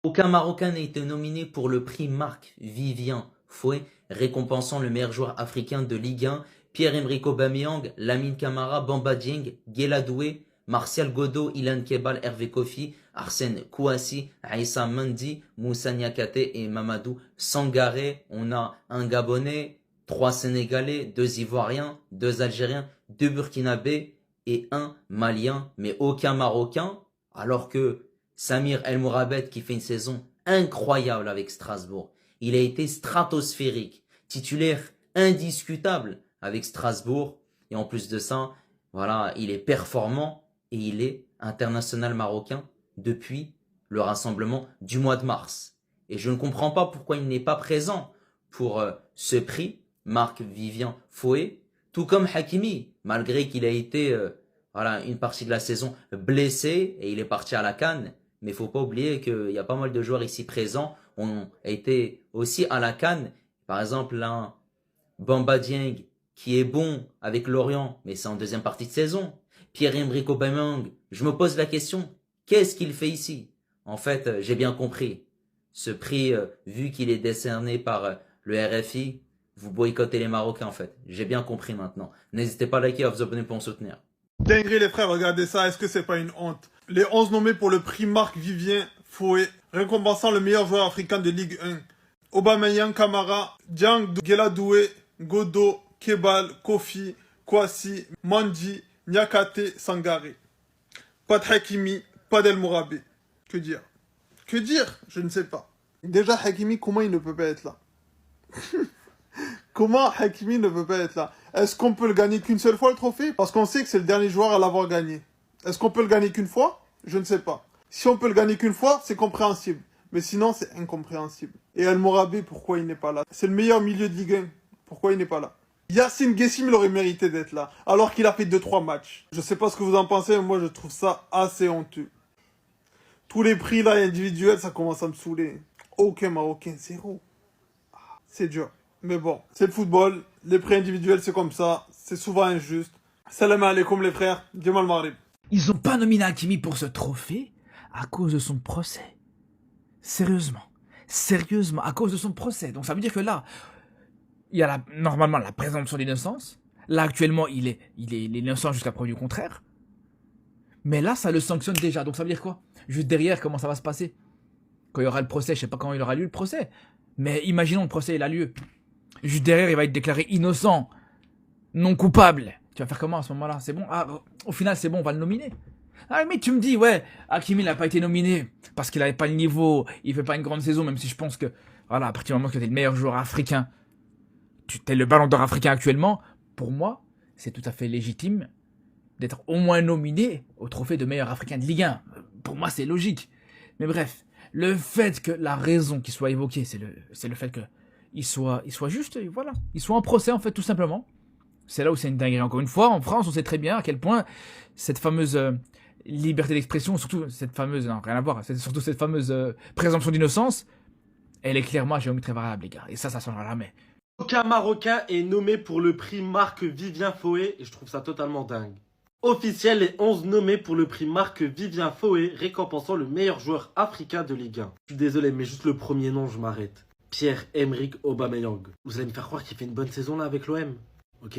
Aucun Marocain n'a été nominé pour le prix Marc-Vivien Foé, récompensant le meilleur joueur africain de Ligue 1. Pierre-Emerick Aubameyang, Lamine Camara, Bamba Dieng, Guela Doué, Martial Godot, Ilan Kebal, Hervé Kofi, Arsène Kouassi, Aïssa Mandi, Moussa Niakate et Mamadou Sangaré. On a un Gabonais, 3 Sénégalais, 2 Ivoiriens, 2 Algériens, 2 Burkinabés et 1 Malien, mais aucun Marocain, alors que Samir El Mourabet qui fait une saison incroyable avec Strasbourg. Il a été stratosphérique, titulaire indiscutable avec Strasbourg. Et en plus de ça, voilà, il est performant et il est international marocain depuis le rassemblement du mois de mars. Et je ne comprends pas pourquoi il n'est pas présent pour ce prix, Marc-Vivien Foé, tout comme Hakimi, malgré qu'il a été voilà, une partie de la saison blessé et il est parti à la CAN. Mais il ne faut pas oublier qu'il y a pas mal de joueurs ici présents ont été aussi à la CAN. Par exemple, un Bamba Dieng qui est bon avec Lorient, mais c'est en deuxième partie de saison. Pierre-Emerick Aubameyang, je me pose la question, qu'est-ce qu'il fait ici? En fait, j'ai bien compris. Ce prix, vu qu'il est décerné par le RFI, vous boycottez les Marocains en fait. J'ai bien compris maintenant. N'hésitez pas à liker et à vous abonner pour me soutenir. Dinguerie les frères, regardez ça, est-ce que c'est pas une honte? Les 11 nommés pour le prix Marc-Vivien Foé, récompensant le meilleur joueur africain de Ligue 1. Aubameyang, Camara, Dieng, Guela Doué, Godot, Kebal, Kofi, Kouassi, Mandi, Niakate, Sangaré. Pas de Hakimi, pas d'El Mourabi. Que dire? Que dire? Je ne sais pas. Déjà Hakimi, comment il ne peut pas être là? Comment Hakimi ne peut pas être là? Est-ce qu'on peut le gagner qu'une seule fois le trophée? Parce qu'on sait que c'est le dernier joueur à l'avoir gagné. Est-ce qu'on peut le gagner qu'une fois? Je ne sais pas. Si on peut le gagner qu'une fois, c'est compréhensible. Mais sinon, c'est incompréhensible. Et El Mourabi, pourquoi il n'est pas là? C'est le meilleur milieu de Ligue 1. Pourquoi il n'est pas là? Yacine Guessim, il aurait mérité d'être là. Alors qu'il a fait 2-3 matchs. Je sais pas ce que vous en pensez, mais moi je trouve ça assez honteux. Tous les prix là individuels, ça commence à me saouler. Aucun Marocain, zéro. C'est dur. Mais bon, c'est le football. Les prix individuels, c'est comme ça. C'est souvent injuste. Salam alaikum les frères. Djemal Maghrib. Ils ont pas nominé Hakimi pour ce trophée à cause de son procès. Sérieusement. Sérieusement, à cause de son procès. Donc ça veut dire que là, il y a normalement la présomption d'innocence. Là, actuellement, il est innocent jusqu'à preuve du contraire. Mais là, ça le sanctionne déjà. Donc ça veut dire quoi? Juste derrière, comment ça va se passer? Quand il y aura le procès, je sais pas quand il aura lieu le procès. Mais imaginons le procès, il a lieu. Juste derrière, il va être déclaré innocent, non coupable. Tu vas faire comment à ce moment-là? C'est bon? Ah, au final, c'est bon, on va le nominer. Ah, mais tu me dis, ouais, Hakimi n'a pas été nominé parce qu'il n'avait pas le niveau, il fait pas une grande saison, même si je pense que, voilà, à partir du moment que tu es le meilleur joueur africain, tu es le ballon d'or africain actuellement, pour moi, c'est tout à fait légitime d'être au moins nominé au trophée de meilleur africain de Ligue 1. Pour moi, c'est logique. Mais bref, le fait que la raison qui soit évoquée, c'est le fait qu'il soit juste, et voilà. Il soit en procès, en fait, tout simplement. C'est là où c'est une dinguerie. Encore une fois, en France, on sait très bien à quel point cette fameuse liberté d'expression, surtout cette fameuse, non, rien à voir, surtout cette fameuse présomption d'innocence, elle est clairement à géométrie variable, les gars. Et ça changera jamais. Aucun Marocain est nommé pour le prix Marc-Vivien Foé et je trouve ça totalement dingue. Officiel, les 11 nommés pour le prix Marc-Vivien Foé, récompensant le meilleur joueur africain de Ligue 1. Je suis désolé, mais juste le premier nom, je m'arrête. Pierre-Emerick Aubameyang. Vous allez me faire croire qu'il fait une bonne saison là avec l'OM. Ok.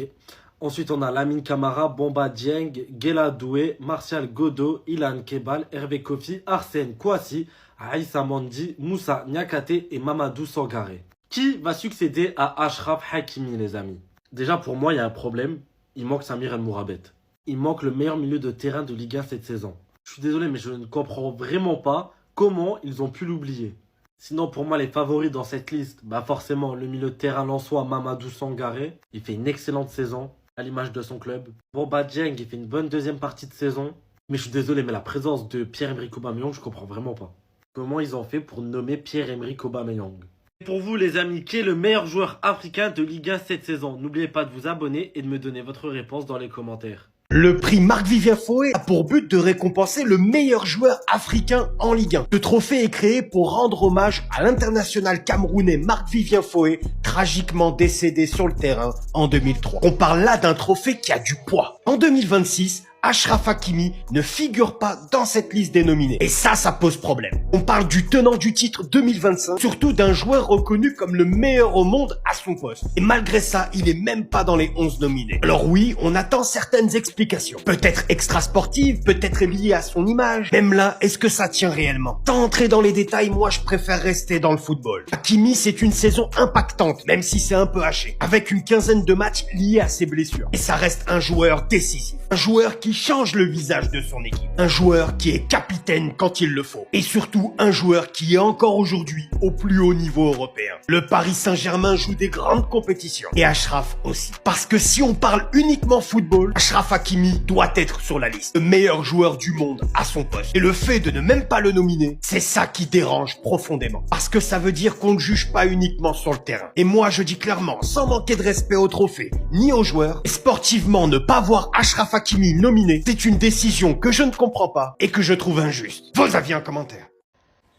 Ensuite, on a Lamine Camara, Bamba Dieng, Guela Doué, Martial Godot, Ilan Kebal, Hervé Kofi, Arsène Kouassi, Aïssa Mandi, Moussa Niakate et Mamadou Sangaré. Qui va succéder à Achraf Hakimi, les amis? Déjà, pour moi, il y a un problème. Il manque Samir El Mourabet. Il manque le meilleur milieu de terrain de Ligue 1 cette saison. Je suis désolé, mais je ne comprends vraiment pas comment ils ont pu l'oublier. Sinon, pour moi, les favoris dans cette liste, bah forcément, le milieu de terrain lensois Mamadou Sangaré. Il fait une excellente saison, à l'image de son club. Bamba Dieng, il fait une bonne deuxième partie de saison. Mais je suis désolé, mais la présence de Pierre-Emerick Aubameyang, je comprends vraiment pas. Comment ils ont fait pour nommer Pierre-Emerick Aubameyang? Pour vous les amis, qui est le meilleur joueur africain de Ligue 1 cette saison? N'oubliez pas de vous abonner et de me donner votre réponse dans les commentaires. Le prix Marc-Vivien Foé a pour but de récompenser le meilleur joueur africain en Ligue 1. Ce trophée est créé pour rendre hommage à l'international camerounais Marc-Vivien Foé, tragiquement décédé sur le terrain en 2003. On parle là d'un trophée qui a du poids. En 2026, Achraf Hakimi ne figure pas dans cette liste des nominés. Et ça pose problème. On parle du tenant du titre 2025, surtout d'un joueur reconnu comme le meilleur au monde à son poste. Et malgré ça, il est même pas dans les 11 nominés. Alors oui, on attend certaines explications. Peut-être extra-sportives, peut-être liées à son image. Même là, est-ce que ça tient réellement? Sans entrer dans les détails, moi je préfère rester dans le football. Hakimi, c'est une saison impactante, même si c'est un peu haché, avec une quinzaine de matchs liés à ses blessures. Et ça reste un joueur décisif. Un joueur qui change le visage de son équipe. Un joueur qui est capitaine quand il le faut. Et surtout, un joueur qui est encore aujourd'hui au plus haut niveau européen. Le Paris Saint-Germain joue des grandes compétitions. Et Achraf aussi. Parce que si on parle uniquement football, Achraf Hakimi doit être sur la liste. Le meilleur joueur du monde à son poste. Et le fait de ne même pas le nominer, c'est ça qui dérange profondément. Parce que ça veut dire qu'on ne juge pas uniquement sur le terrain. Et moi, je dis clairement, sans manquer de respect au trophée, ni aux joueurs, et sportivement, ne pas voir Achraf Hakimi nominé, c'est une décision que je ne comprends pas et que je trouve injuste. Vos avis en commentaire.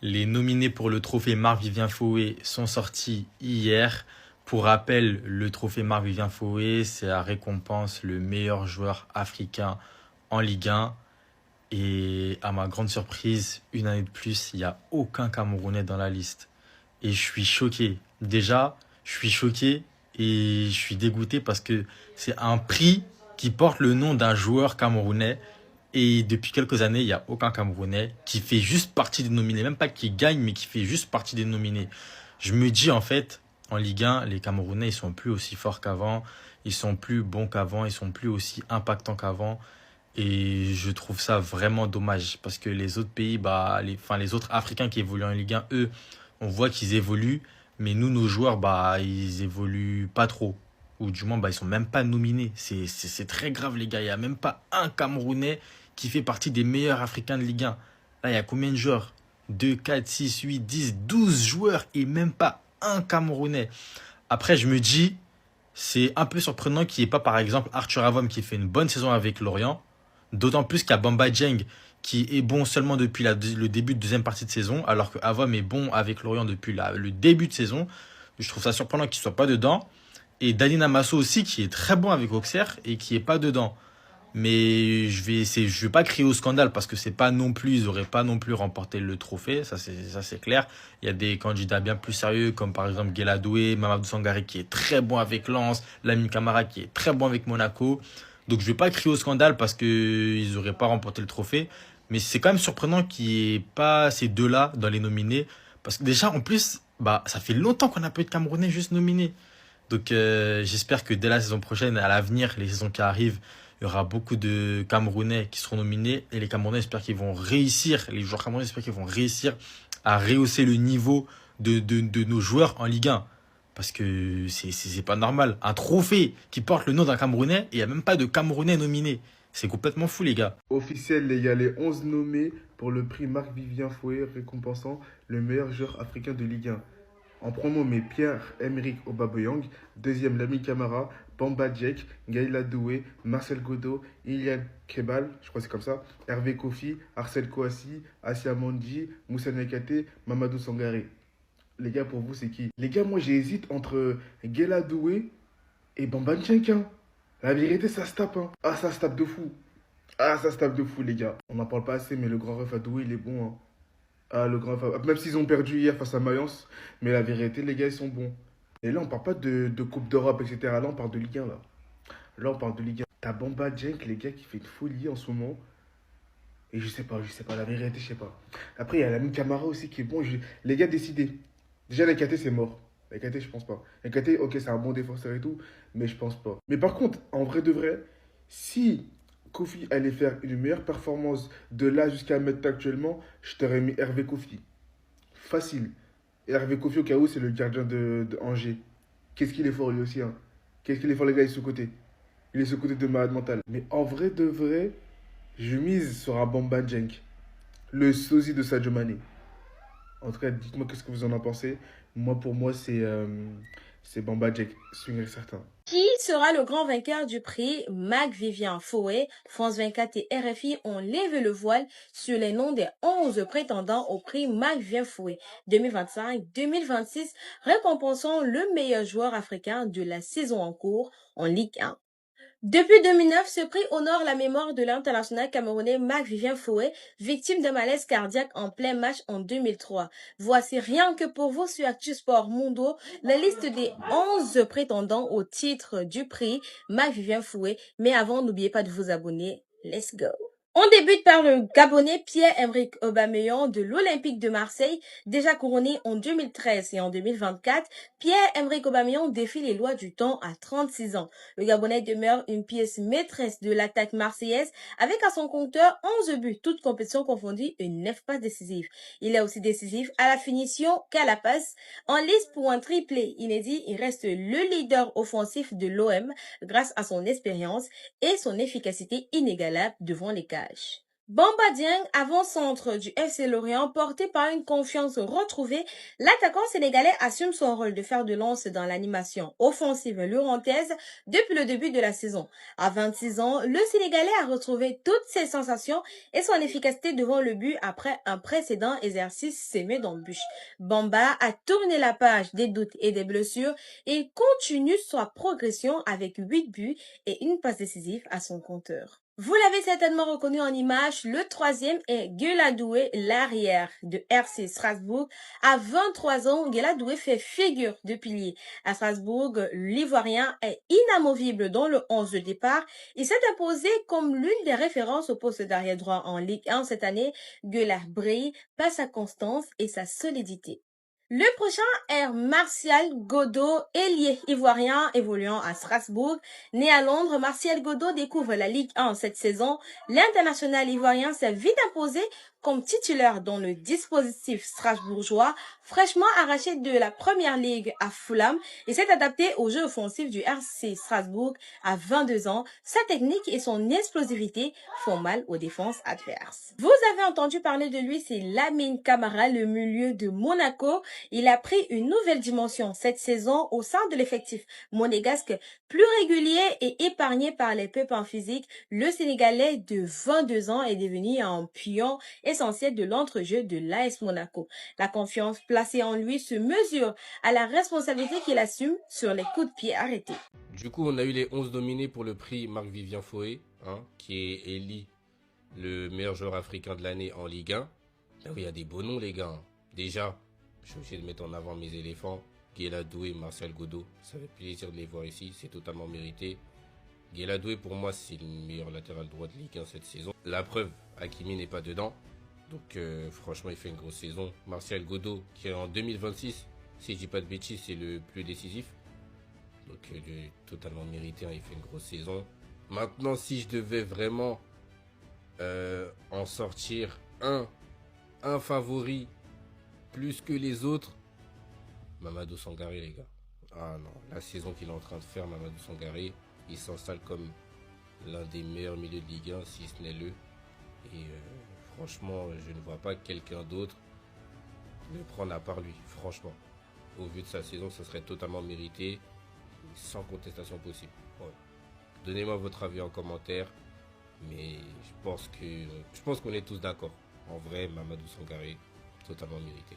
Les nominés pour le trophée Marc-Vivien Foé sont sortis hier. Pour rappel, le trophée Marc-Vivien Foé, c'est la récompense le meilleur joueur africain en Ligue 1. Et à ma grande surprise, une année de plus, il n'y a aucun Camerounais dans la liste. Et je suis choqué. Déjà, je suis choqué et je suis dégoûté parce que c'est un prix qui porte le nom d'un joueur camerounais. Et depuis quelques années, il n'y a aucun Camerounais qui fait juste partie des nominés. Même pas qui gagne, mais qui fait juste partie des nominés. Je me dis en fait, en Ligue 1, les Camerounais, ils sont plus aussi forts qu'avant. Ils sont plus bons qu'avant. Ils sont plus aussi impactants qu'avant. Et je trouve ça vraiment dommage parce que les autres pays, les autres Africains qui évoluent en Ligue 1, eux, on voit qu'ils évoluent. Mais nous, nos joueurs, ils évoluent pas trop. Ou du moins, ils sont même pas nominés. C'est très grave, les gars. Il n'y a même pas un Camerounais qui fait partie des meilleurs Africains de Ligue 1. Là, il y a combien de joueurs? 2, 4, 6, 8, 10, 12 joueurs et même pas un Camerounais. Après, je me dis, c'est un peu surprenant qu'il n'y ait pas, par exemple, Arthur Avom qui fait une bonne saison avec Lorient. D'autant plus qu'il y a Bamba Dieng qui est bon seulement depuis le début de deuxième partie de saison, alors que Avom est bon avec Lorient depuis le début de saison. Je trouve ça surprenant qu'il ne soit pas dedans. Et Dani Namasso aussi, qui est très bon avec Auxerre et qui n'est pas dedans. Mais je vais pas crier au scandale parce que c'est pas non plus, ils n'auraient pas non plus remporté le trophée, ça c'est clair. Il y a des candidats bien plus sérieux comme par exemple Gueladoué, Mamadou Sangaré qui est très bon avec Lens, Lamine Camara qui est très bon avec Monaco. Donc je vais pas crier au scandale parce que ils n'auraient pas remporté le trophée. Mais c'est quand même surprenant qu'il n'y ait pas ces deux-là dans les nominés. Parce que déjà en plus, ça fait longtemps qu'on n'a pas eu de Camerounais juste nominés. Donc j'espère que dès la saison prochaine, à l'avenir, les saisons qui arrivent, il y aura beaucoup de Camerounais qui seront nominés. Et les Camerounais, j'espère qu'ils vont réussir, les joueurs camerounais, j'espère qu'ils vont réussir à rehausser le niveau de nos joueurs en Ligue 1. Parce que c'est pas normal. Un trophée qui porte le nom d'un Camerounais et il n'y a même pas de Camerounais nominés. C'est complètement fou, les gars. Officiel, il y a les 11 nommés pour le prix Marc-Vivien Foé récompensant le meilleur joueur africain de Ligue 1. En premier, mais Pierre-Emerick Aubameyang. Deuxième, Lamine Camara, Bamba Dieng, Gaïla Doué, Marcel Godo, Ilian Kebal, je crois que c'est comme ça, Hervé Kofi, Arcel Kouassi, Asia Mondi, Moussa Nekate, Mamadou Sangaré. Les gars, pour vous, c'est qui? Les gars, moi, j'hésite entre Gaïla Doué et Bamba Dieng. Hein. La vérité, ça se tape. Hein. Ah, ça se tape de fou. Ah, ça se tape de fou, les gars. On n'en parle pas assez, mais le grand ref à Doué, il est bon. Hein. Ah, le grand ref. Même s'ils ont perdu hier face à Mayence, mais la vérité, les gars, ils sont bons. Et là, on parle pas de Coupe d'Europe, etc. Là, on parle de Ligue 1, là. Là, on parle de Ligue 1. T'as Bamba Dieng, les gars, qui fait une folie en ce moment. Et je sais pas, la vérité, je sais pas. Après, il y a l'ami Camara aussi qui est bon. Les gars, décidez. Déjà, Nekate, c'est mort. Nekate, je pense pas. Nekate, ok, c'est un bon défenseur et tout, mais je pense pas. Mais par contre, en vrai de vrai, si Kofi allait faire une meilleure performance de là jusqu'à maintenant actuellement, je t'aurais mis Hervé Kofi. Facile. Et Hervé Kofi, au cas où, c'est le gardien de Angers. Qu'est-ce qu'il est fort, lui aussi. Hein. Qu'est-ce qu'il est fort, les gars, il est sous-côté. Il est sous-côté de malade mental. Mais en vrai de vrai, je mise sur un Bamba Dieng. Le sosie de Sadio Mané. En tout cas, dites-moi qu'est-ce que vous en pensez. Moi, pour moi, c'est Bamba Dieng. Sûr et certain. Qui sera le grand vainqueur du prix Marc-Vivien Foé? France 24 et RFI ont levé le voile sur les noms des 11 prétendants au prix Marc-Vivien Foé 2025-2026, récompensant le meilleur joueur africain de la saison en cours en Ligue 1. Depuis 2009, ce prix honore la mémoire de l'international camerounais Marc-Vivien Foé, victime d'un malaise cardiaque en plein match en 2003. Voici rien que pour vous sur Actu Sport Mundo, la liste des 11 prétendants au titre du prix Marc-Vivien Foé. Mais avant, n'oubliez pas de vous abonner. Let's go! On débute par le Gabonais Pierre-Emerick Aubameyang de l'Olympique de Marseille. Déjà couronné en 2013 et en 2024, Pierre-Emerick Aubameyang défie les lois du temps à 36 ans. Le Gabonais demeure une pièce maîtresse de l'attaque marseillaise avec à son compteur 11 buts, toutes compétitions confondues et 9 passes décisives. Il est aussi décisif à la finition qu'à la passe. En lice pour un triplé inédit, il reste le leader offensif de l'OM grâce à son expérience et son efficacité inégalable devant les cages. Bamba Dieng, avant-centre du FC Lorient, porté par une confiance retrouvée, l'attaquant sénégalais assume son rôle de fer de lance dans l'animation offensive lorientaise depuis le début de la saison. À 26 ans, le Sénégalais a retrouvé toutes ses sensations et son efficacité devant le but après un précédent exercice sémé d'embûches. Bamba a tourné la page des doutes et des blessures et il continue sa progression avec 8 buts et une passe décisive à son compteur. Vous l'avez certainement reconnu en image, le troisième est Gueladoué, l'arrière de RC Strasbourg. À 23 ans, Gueladoué fait figure de pilier. À Strasbourg, l'Ivoirien est inamovible dans le 11 de départ. Il s'est imposé comme l'une des références au poste d'arrière droit en Ligue 1 cette année. Guela brille par sa constance et sa solidité. Le prochain est Martial Godot, ailier ivoirien évoluant à Strasbourg. Né à Londres, Martial Godot découvre la Ligue 1 cette saison. L'international ivoirien s'est vite imposé comme titulaire dans le dispositif strasbourgeois, fraîchement arraché de la première ligue à Fulham et s'est adapté au jeu offensif du RC Strasbourg à 22 ans. Sa technique et son explosivité font mal aux défenses adverses. Vous avez entendu parler de lui, c'est Lamine Camara, le milieu de Monaco. Il a pris une nouvelle dimension cette saison au sein de l'effectif monégasque, plus régulier et épargné par les pépins physiques. Le Sénégalais de 22 ans est devenu un pion essentiel de l'entrejeu de l'AS Monaco. La confiance placée en lui se mesure à la responsabilité qu'il assume sur les coups de pied arrêtés. Du coup, on a eu les 11 nominés pour le prix Marc-Vivien Foé, qui est élu le meilleur joueur africain de l'année en Ligue 1. Là où il y a des beaux noms, les gars. Déjà, je suis obligé de mettre en avant mes éléphants. Gueladoué et Martial Godot. Ça fait plaisir de les voir ici. C'est totalement mérité. Gueladoué, pour moi, c'est le meilleur latéral droit de Ligue 1 cette saison. La preuve, Hakimi n'est pas dedans. Donc, franchement, il fait une grosse saison. Martial Godot, qui est en 2026, si je dis pas de bêtises, c'est le plus décisif. Donc, totalement mérité. Il fait une grosse saison. Maintenant, si je devais vraiment en sortir un favori plus que les autres, Mamadou Sangaré, les gars. Ah non, la saison qu'il est en train de faire, Mamadou Sangaré, il s'installe comme l'un des meilleurs milieux de Ligue 1, si ce n'est le. Et franchement, je ne vois pas quelqu'un d'autre le prendre à part lui, franchement. Au vu de sa saison, ça serait totalement mérité, sans contestation possible. Ouais. Donnez-moi votre avis en commentaire, mais je pense qu'on est tous d'accord. En vrai, Mamadou Sangaré, totalement mérité.